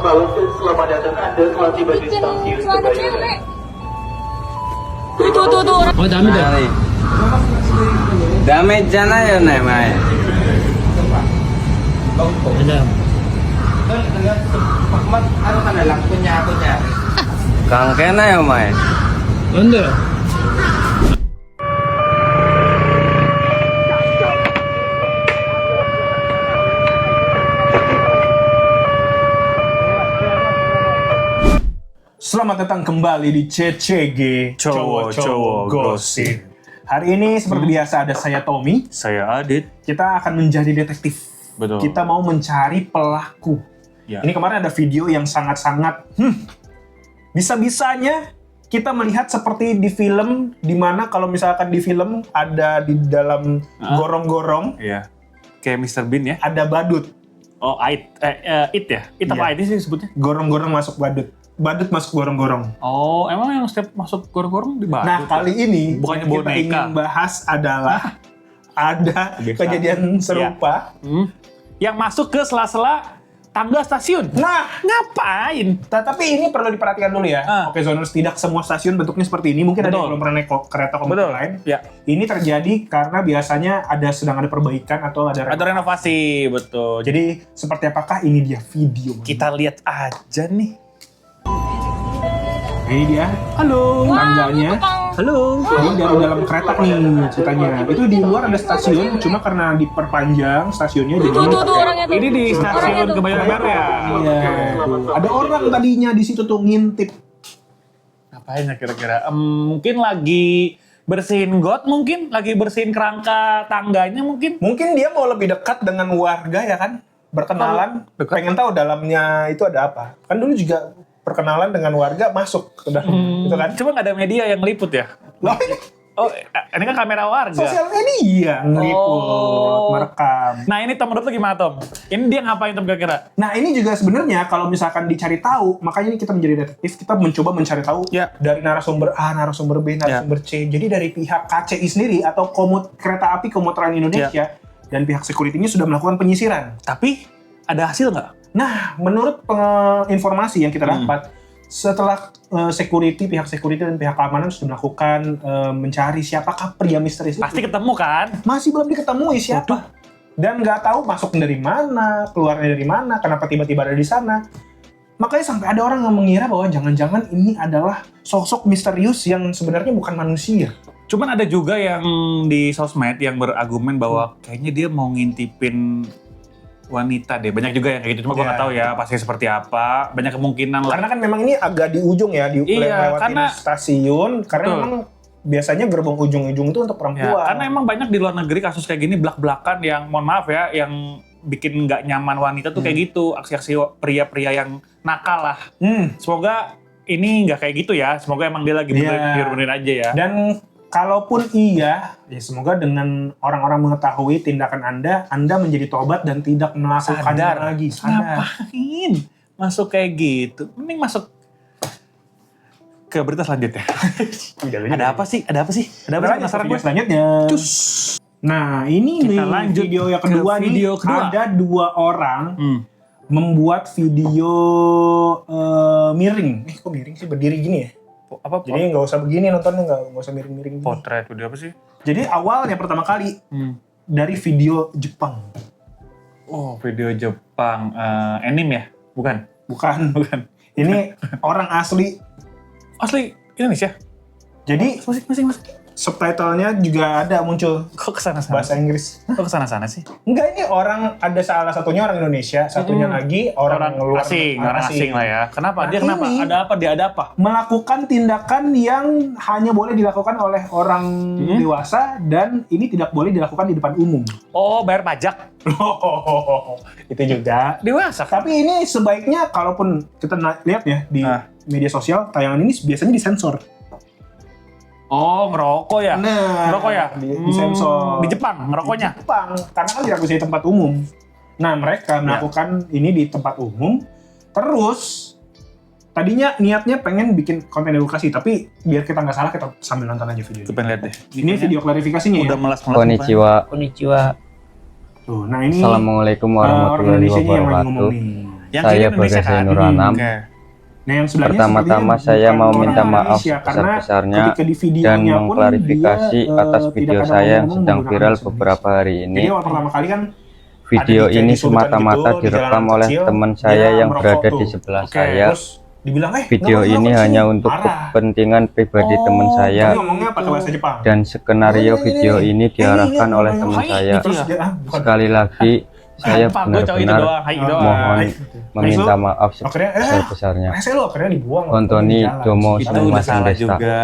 malam dan selamat datang Anda telah tiba di stasiun Kebayoran. Tuh. Oh, dami dah. Dami jana ya nai mai. Ada. Ano ka na lang kunya. Kang kena ya mai. Anda. Selamat datang kembali di CCG Cowok-Cowok Gosip. Hari ini seperti biasa ada saya Tommy. Saya Adit. Kita akan menjadi detektif. Betul. Kita mau mencari pelaku. Ya. Ini kemarin ada video yang sangat-sangat bisa-bisanya kita melihat seperti di film, di mana kalau misalkan di film ada di dalam gorong-gorong Iya. Kayak Mr. Bean ya. ada badut. Oh, it ya? It apa Iya. it sih sebutnya? Gorong-gorong masuk badut. Badut masuk gorong-gorong. Oh, emang yang setiap masuk gorong-gorong di badut? Nah, kali ini Bukannya yang kita boneka. ingin bahas adalah ada Biasa. kejadian serupa. Yang masuk ke sela-sela tangga stasiun. Nah, Ngapain? tapi ini perlu diperhatikan dulu ya. Oke, Zoners, tidak semua stasiun bentuknya seperti ini. Mungkin ada Betul. yang belum pernah naik kereta komuter lain. Ya. Ini terjadi karena biasanya sedang ada perbaikan atau ada Ada renovasi, betul. Jadi, seperti apakah ini dia video? kita lihat aja nih. Ini dia. Halo. Tangganya. Halo. Ini dari dalam kereta nih ceritanya. Itu di luar ada stasiun, cuma karena diperpanjang stasiunnya jadi Tuh orangnya tuh. Ini di stasiun Kebayoran Baru ya? Iya. Ada orang tadinya di situ tuh ngintip. Ngapain ya kira-kira? Mungkin lagi bersihin got mungkin? Lagi bersihin kerangka tangganya mungkin? Mungkin dia mau lebih dekat dengan warga ya kan? Berkenalan, Dekat. pengen tahu dalamnya itu ada apa. Kan dulu juga perkenalan dengan warga masuk ke dalam, gitu kan? Cuma nggak ada media yang liput ya? Loh, Oh, ini kan kamera warga. sosial media ngeliput, Oh. merekam. Nah ini Tom, menurut lu gimana Tom? Ini dia ngapain Tom kira-kira? Nah ini juga sebenarnya kalau misalkan dicari tahu, makanya ini kita menjadi detektif, kita mencoba mencari tahu Ya. dari narasumber A, narasumber B, narasumber C. Jadi dari pihak KCI sendiri atau kereta api komuteran Indonesia dan pihak security-nya sudah melakukan penyisiran. Tapi ada hasil nggak? Nah, menurut informasi yang kita dapat, setelah pihak security dan pihak keamanan sudah melakukan mencari siapakah pria misterius itu. Pasti ketemu kan? Masih belum diketemui siapa. Dan nggak tahu masuk dari mana, keluarnya dari mana, kenapa tiba-tiba ada di sana. Makanya sampai ada orang yang mengira bahwa jangan-jangan ini adalah sosok misterius yang sebenarnya bukan manusia. Cuman ada juga yang di sosmed yang berargumen bahwa kayaknya dia mau ngintipin wanita deh. Banyak juga yang kayak gitu. Cuma gue Iya. nggak tahu ya pasti seperti apa. Banyak kemungkinan lah. Karena kan memang ini agak di ujung ya, Iya, lewatin karena- stasiun. Karena Betul. memang biasanya gerbong ujung-ujung itu untuk Ya, perempuan. karena emang banyak di luar negeri kasus kayak gini belak-belakan yang mohon maaf ya, yang bikin nggak nyaman wanita tuh kayak gitu, aksi-aksi pria-pria yang nakal lah. Semoga ini nggak kayak gitu ya, semoga emang dia lagi Iya. benerin aja ya. Dan kalaupun iya, ya semoga dengan orang-orang mengetahui tindakan Anda menjadi tobat dan tidak melakukannya Sadar. lagi. Sadar. Ngapain masuk kayak gitu? Mending masuk ke berita selanjutnya. Ada apa sih? Ada apa sih? Ada apa sih? Penasaran gue. Selanjutnya. Nah, ini Kita nih lanjut video yang ke kedua nih. video kedua. Ada dua orang membuat video miring. Kok miring sih? Berdiri gini ya? Apa? Jadi nggak usah begini nontonnya, nggak usah miring-miring. gini. Potret video apa sih? Jadi awalnya pertama kali dari video Jepang. Oh, video Jepang. Anime ya? Bukan? Bukan. Ini orang asli. Asli Indonesia? Jadi Masih. subtitlenya juga ada muncul Kok kesana-sana? bahasa Inggris. Kok kesana-sana sih? Enggak, ini ada salah satunya orang Indonesia, satunya lagi orang luar orang asing lah ya. Kenapa? Nah, Dia kenapa? ini- Ada apa? Dia ada apa? melakukan tindakan yang hanya boleh dilakukan oleh orang dewasa dan ini tidak boleh dilakukan di depan umum. Oh, bayar pajak. Itu juga. Dewasa. Tapi ini sebaiknya kalaupun kita lihat ya di media sosial, tayangan ini biasanya disensor. Oh, ngerokok ya? Nah, Ngerokok ya? disensor. Di Jepang, ngerokoknya? Jepang, karena kan tidak bisa di tempat umum. Nah, mereka melakukan ini di tempat umum. Terus tadinya niatnya pengen bikin konten edukasi, tapi biar kita nggak salah kita sambil nonton aja video. Gue pengen lihat deh. Ini video klarifikasinya Udah ya. melas-melas. Konnichiwa. Tuh, nah ini Assalamualaikum orang warahmatullahi Indonesia yang lagi ngomong wabarakatuh. nih. Yang Saya kiri Indonesia Bagas kan? Nur Anam. Oke. Nah yang sebelahnya Pertama-tama sepertinya saya bukan mau orang minta maaf Indonesia, karena sebesar-besarnya ketika di dan videonya pun mengklarifikasi dia, atas video tidak saya yang ngomong sedang menggunakan viral bahasa beberapa hari Jadi ini. awal pertama kali kan Video ada di ini kayak sultan semata-mata gitu, di direkam jalanan oleh kecil, teman dia saya yang merokok berada di tuh. sebelah Oke, saya. Terus dibilang Video nggak boleh ini ngerokok di hanya sini." untuk Marah. kepentingan pribadi teman Oh, saya Dia ngomongnya pakai bahasa Jepang. dan skenario video ini diarahkan ini, oleh ini, teman ini, saya. Terus dia, bukan. Sekali lagi saya Pak, gue cowok itu benar-benar doang, hai doang. mohon meminta Terus maaf akhirnya, sebesar-besarnya. rese lu akhirnya dibuang. Antoni di jalan. Domo Itu Sama udah Mas salah Desta. juga.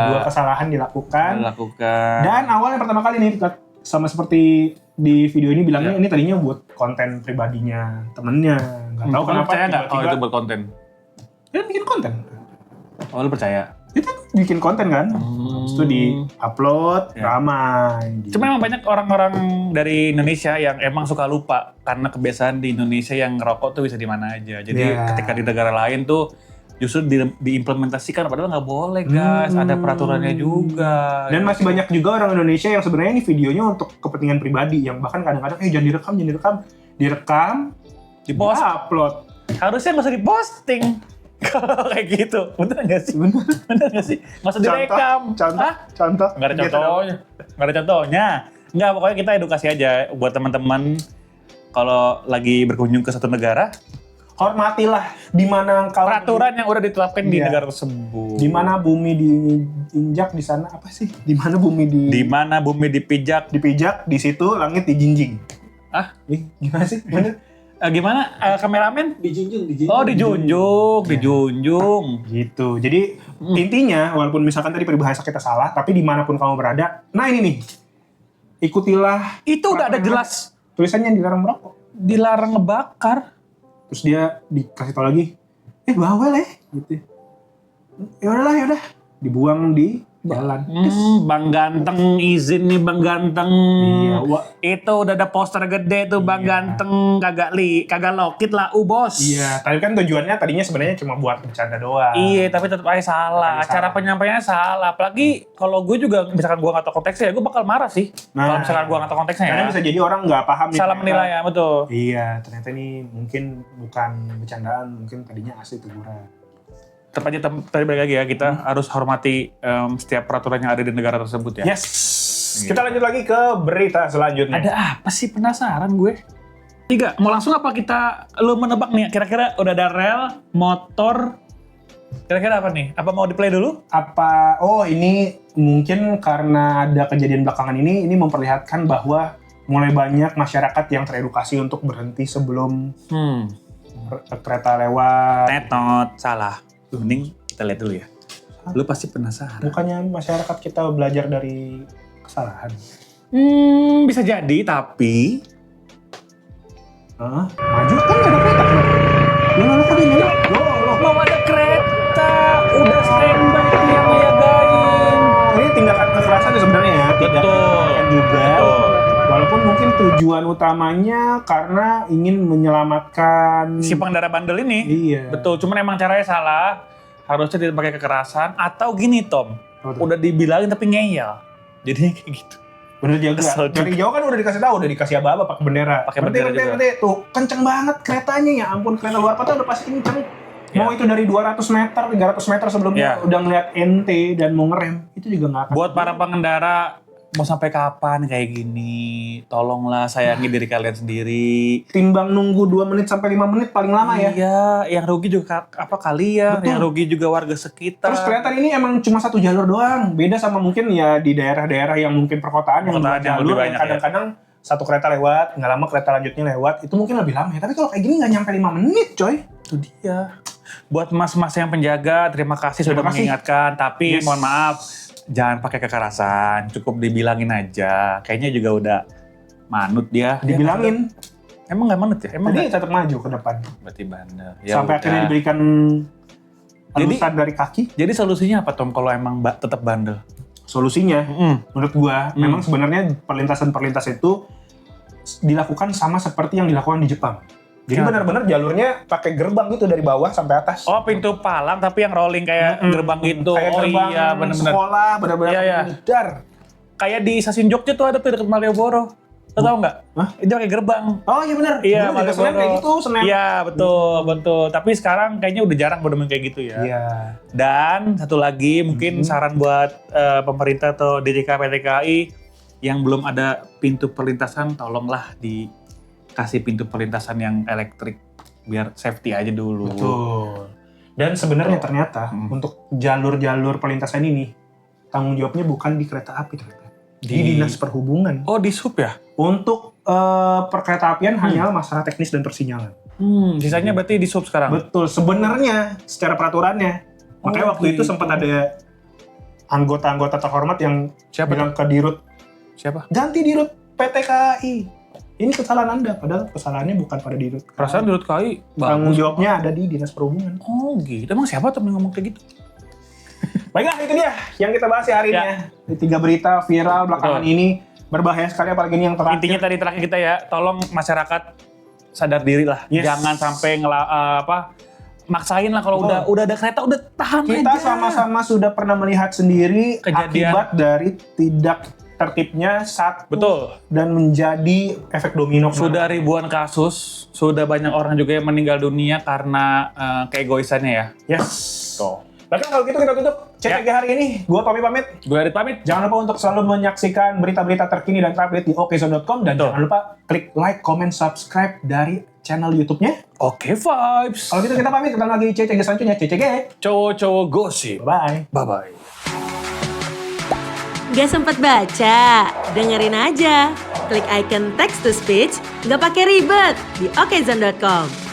Dua kesalahan dilakukan. Dilakukan. Dan awalnya pertama kali nih sama seperti di video ini bilangnya ini tadinya buat konten pribadinya temennya. Nggak tahu Kamu kenapa percaya nggak kalau itu tiba-tiba buat konten? dia bikin konten. Oh, lu percaya? Itu bikin konten kan, habis itu di-upload, Ya. ramai. Gitu. Cuma emang banyak orang-orang dari Indonesia yang emang suka lupa karena kebiasaan di Indonesia yang ngerokok tuh bisa di mana aja. Jadi Ya. ketika di negara lain tuh justru diimplementasikan padahal nggak boleh guys, ada peraturannya juga. Dan masih banyak juga orang Indonesia yang sebenarnya ini videonya untuk kepentingan pribadi, yang bahkan kadang-kadang jangan direkam, Di-post. upload. Harusnya nggak usah diposting. Kalau kayak gitu, bener nggak sih? Bener nggak sih? Nggak usah direkam. Contoh. Nggak ada Gitu contohnya. Nggak ada contohnya. Nggak, pokoknya kita edukasi aja buat teman-teman kalau lagi berkunjung ke satu negara, Hormatilah di mana engkau peraturan yang udah ditetapkan di Iya. negara tersebut. di mana bumi diinjak di sana apa sih? Di mana bumi Di mana bumi dipijak. dipijak, di situ langit dijinjing. Ah? Gimana sih? Bener? Gimana kameramen? Dijunjung. Oh, dijunjung. Gitu. Jadi intinya walaupun misalkan tadi peribahasa kita salah, tapi dimanapun kamu berada, nah ini nih, ikutilah Itu udah ada jelas tulisannya dilarang merokok. dilarang ngebakar. Terus dia dikasih tau lagi, bawel gitu. Ya udahlah, dibuang di jalan. Bang Ganteng izin nih Bang Ganteng. Iya, Itu udah ada poster gede tuh Bang Iya. Ganteng, kagak lokit lah bos. Iya, tapi kan tujuannya tadinya sebenarnya cuma buat bercanda doang. Iya, tapi tetap aja salah. Tetap aja Cara salah. penyampaiannya salah. Apalagi kalau gue juga, misalkan gue nggak tahu konteksnya, ya gue bakal marah sih. Nah. Kalau misalkan gue nggak tahu konteksnya Karena ya. bisa jadi orang nggak paham nih. Salah ternyata. menilai ya, betul. Iya, ternyata ini mungkin bukan bercandaan, mungkin tadinya asli teguran. Tetap aja tadi balik lagi ya, kita harus hormati setiap peraturan yang ada di negara tersebut ya. Yes. Kita lanjut lagi ke berita selanjutnya. Ada apa sih, penasaran gue? 3, mau langsung apa kita, lu menebak nih, kira-kira udah ada rel, motor, kira-kira apa nih? Apa mau di play dulu? Apa? Oh, ini mungkin karena ada kejadian belakangan ini memperlihatkan bahwa mulai banyak masyarakat yang teredukasi untuk berhenti sebelum kereta lewat. Tetot, salah. Mending kita lihat dulu ya. Lu pasti penasaran. Bukannya masyarakat kita belajar dari kesalahan? Bisa jadi, tapi Maju kan nggak ada kereta kenapa? Lalu kok dia nyelok? Loh. mau ada kereta, udah standby tuh yang ngejagain. Ini tindakan kekerasan sebenarnya ya, tidak Betul. kekerasan juga. Betul. Walaupun mungkin tujuan utamanya karena ingin menyelamatkan Si pengendara bandel ini. Iya. Betul, cuman emang caranya salah. Harusnya tidak pakai kekerasan atau gini Tom. Apa tuh? Udah dibilangin tapi ngeyel. Jadinya kayak gitu. Bener juga. Kesel juga. Dari jauh kan udah dikasih tahu, udah dikasih aba-aba pakai bendera. Pakai bendera juga. Berhenti. Tuh, kenceng banget keretanya ya ampun, kereta luar kota udah pasti kenceng. Mau itu dari 200 meter, 300 meter sebelumnya Ya. udah ngeliat NT dan mau ngerem, itu juga nggak akan. Buat para pengendara, mau sampai kapan kayak gini? Tolonglah sayangi diri kalian sendiri. Timbang nunggu 2 menit sampai 5 menit paling lama ya. Iya, yang rugi juga apa kalian, Betul. yang rugi juga warga sekitar. Terus kelihatan ini emang cuma satu jalur doang. Beda sama mungkin ya di daerah-daerah yang mungkin perkotaan yang Perkotaan dua yang jalur lebih yang banyak, ya. kadang-kadang satu kereta lewat, nggak lama kereta lanjutnya lewat, itu mungkin lebih lama ya. Tapi kalau kayak gini nggak nyampe 5 menit coy. Itu dia. Buat mas-mas yang penjaga, terima kasih sudah Terima kasih. mengingatkan. Tapi Yes. mohon maaf, jangan pakai kekerasan. Cukup dibilangin aja. Kayaknya juga udah manut dia. Dibilangin. Emang nggak manut ya? Emang Jadi nggak? tetap maju ke depan. Berarti bandel. Sampai akhirnya diberikan halusan dari kaki. Jadi solusinya apa Tom kalau emang tetap bandel? Solusinya, menurut gua, memang sebenarnya perlintasan-perlintasan itu dilakukan sama seperti yang dilakukan di Jepang. Jadi Kenapa? benar-benar jalurnya pakai gerbang gitu dari bawah sampai atas. Oh, pintu palang tapi yang rolling kayak gerbang gitu. Kayak Oh gerbang iya, benar-benar. sekolah, benar-benar Iya, iya. militer. Kayak di stasiun Jogja tuh ada tuh dekat Malioboro. Lo tau nggak? Hah? Itu pakai gerbang. Oh iya benar. Iya, Dulu juga Senen kayak gitu, Senen. Iya, betul. Tapi sekarang kayaknya udah jarang bener kayak gitu ya. Iya. Dan satu lagi mungkin saran buat pemerintah atau DJK PT KAI yang belum ada pintu perlintasan, tolonglah dikasih pintu perlintasan yang elektrik biar safety aja dulu. Betul. Dan sebenarnya ternyata untuk jalur-jalur perlintasan ini tanggung jawabnya bukan di kereta api ternyata. Di Dinas Perhubungan. Oh, di sub ya? Untuk perkeretaapian hanyalah masalah teknis dan persinyalan. Sisanya berarti di sub sekarang? Betul, sebenarnya secara peraturannya. Makanya waktu itu sempat ada anggota-anggota terhormat yang bilang ke Dirut, Siapa? ganti Dirut PT KAI. Ini kesalahan Anda, padahal kesalahannya bukan pada Dirut. Perasaan Dirut KAI Tanggung jawabnya ada di Dinas Perhubungan. Oh gitu, emang siapa tuh yang ngomong kayak gitu? Baiklah, itu dia yang kita bahas hari ini ya. Di 3 berita viral belakangan ini. Berbahaya sekali apalagi ini yang terakhir. Intinya tadi terakhir kita ya, tolong masyarakat sadar diri lah. Yes. Jangan sampai maksain lah kalau udah ada kereta udah tahan aja. Kita sama-sama sudah pernah melihat sendiri Kejadian. akibat dari tidak tertibnya satu Betul. dan menjadi efek domino. Sudah ribuan kasus, sudah banyak orang juga yang meninggal dunia karena keegoisannya ya. Yes. Tuh. Bahkan kalau gitu kita tutup CTG hari ini. Gua Tommy pamit. Gue Adit pamit. Jangan lupa untuk selalu menyaksikan berita-berita terkini dan terupdate di okezone.com dan Betul. jangan lupa klik like, comment, subscribe dari channel YouTube-nya. Oke vibes. Kalau gitu kita pamit, ketemu lagi di CTG selanjutnya. CTG. Cowok-cowok gosip. Bye. Bye-bye. Gak sempet baca? Dengerin aja. Klik icon text to speech, gak pakai ribet di okezone.com.